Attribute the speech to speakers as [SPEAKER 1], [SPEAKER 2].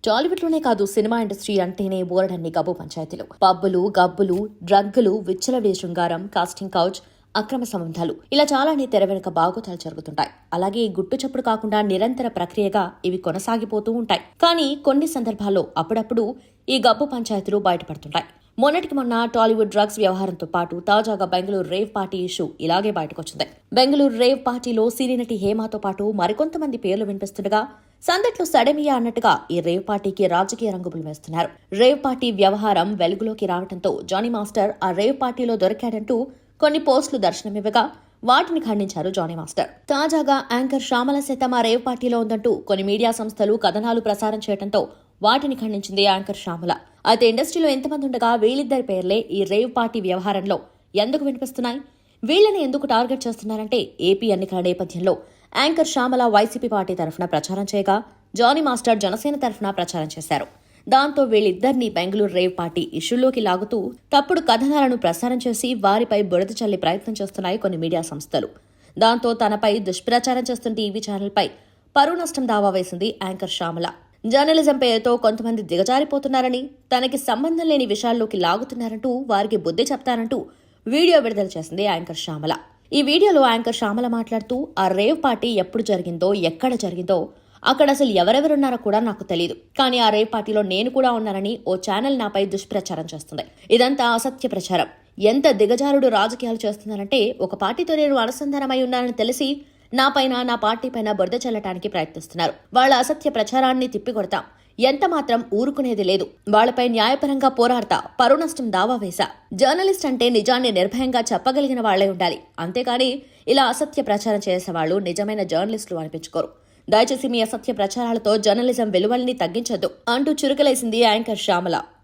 [SPEAKER 1] టాలీవుడ్లోనే కాదు cinema industry అంటేనే బోలెడన్ని గబ్బు పంచాయతీలు. పబ్బులు, గబ్బులు, డ్రగ్గులు, విచ్చలవిడి శృంగారం, కాస్టింగ్ కౌచ్, అక్రమ సంబంధాలు ఇలా చాలానే తెర వెనుక బాగోతాలు జరుగుతుంటాయి. అలాగే గుట్టు చప్పుడు కాకుండా నిరంతర ప్రక్రియగా ఇవి కొనసాగిపోతూ ఉంటాయి. కానీ కొన్ని సందర్భాల్లో అప్పుడప్పుడు ఈ గబ్బు పంచాయతీలు బయటపడుతుంటాయి. మొన్నటికి మొన్న టాలీవుడ్ డ్రగ్స్ వ్యవహారంతో పాటు తాజాగా బెంగళూరు రేవ్ పార్టీ ఇష్యూ ఇలాగే బయటకొచ్చింది. బెంగళూరు రేవ్ పార్టీలో సినీ నటి హేమతో పాటు మరికొంతమంది పేర్లు వినిపిస్తుండగా సందట్లో సడమియా అన్నట్టుగా ఈ రేవ్ పార్టీకి రాజకీయ రంగులు వేస్తున్నారు. రేవ్ పార్టీ వ్యవహారం వెలుగులోకి రావడంతో జానీ మాస్టర్ ఆ రేవ్ పార్టీలో దొరికాడంటూ కొన్ని పోస్టులు దర్శనమివ్వగా వాటిని ఖండించారు జానీ మాస్టర్. తాజాగా యాంకర్ శ్యామల సైతం ఆ రేవ్ పార్టీలో ఉందంటూ కొన్ని మీడియా సంస్థలు కథనాలు ప్రసారం చేయడంతో వాటిని ఖండించింది యాంకర్ శ్యామల. అయితే ఇండస్ట్రీలో ఎంతమంది ఉండగా వీళ్ళిద్దరి పేర్లే ఈ రేవ్ పార్టీ వ్యవహారంలో ఎందుకు వినిపిస్తున్నాయి? వీళ్ళని ఎందుకు టార్గెట్ చేస్తున్నారంటే ఏపీ ఎన్నికల నేపథ్యంలో యాంకర్ శ్యామల వైసీపీ పార్టీ తరఫున ప్రచారం చేయగా జానీ మాస్టర్ జనసేన తరఫున ప్రచారం చేశారు. దాంతో వీళ్ళిద్దరినీ బెంగళూరు రేవ్ పార్టీ ఇష్యూలోకి లాగుతూ తప్పుడు కథనాలను ప్రసారం చేసి వారిపై బురద చల్లే ప్రయత్నం చేస్తున్నాయి కొన్ని మీడియా సంస్థలు. దాంతో తనపై దుష్ప్రచారం చేస్తున్న టీవీ ఛానల్పై పరువు నష్టం దావా వేసింది యాంకర్ శ్యామల. జర్నలిజం పేరుతో కొంతమంది దిగజారిపోతున్నారని, తనకి సంబంధం లేని విషయాల్లోకి లాగుతున్నారంటూ వారికి బుద్ధి చెప్తానంటూ వీడియో విడుదల చేసింది యాంకర్ శ్యామల. ఈ వీడియోలో యాంకర్ శ్యామల మాట్లాడుతూ ఆ రేవ్ పార్టీ ఎప్పుడు జరిగిందో, ఎక్కడ జరిగిందో, అక్కడ అసలు ఎవరెవరున్నారో కూడా నాకు తెలియదు. కానీ ఆ రేవ్ పార్టీలో నేను కూడా ఉన్నానని ఓ ఛానల్ నాపై దుష్ప్రచారం చేస్తుంది. ఇదంతా అసత్య ప్రచారం. ఎంత దిగజారుడు రాజకీయాలు చేస్తున్నారంటే ఒక పార్టీతో నేను అనుసంధానమై ఉన్నానని తెలిసి నాపైన, నా పార్టీ పైన బురద చల్లటానికి ప్రయత్నిస్తున్నారు. వాళ్ళ అసత్య ప్రచారాన్ని తిప్పికొడతాం. ఎంత మాత్రం ఊరుకునేది లేదు. వాళ్లపై న్యాయపరంగా పోరాడతా, పరువు నష్టం దావా వేశా. జర్నలిస్ట్ అంటే నిజాన్ని నిర్భయంగా చెప్పగలిగిన వాళ్లే ఉండాలి. అంతేకాని ఇలా అసత్య ప్రచారం చేసేవాళ్లు నిజమైన జర్నలిస్టులు అనిపించుకోరు. దయచేసి మీ అసత్య ప్రచారాలతో జర్నలిజం విలువల్ని తగ్గించొద్దు అంటూ చురుకలేసింది యాంకర్ శ్యామల.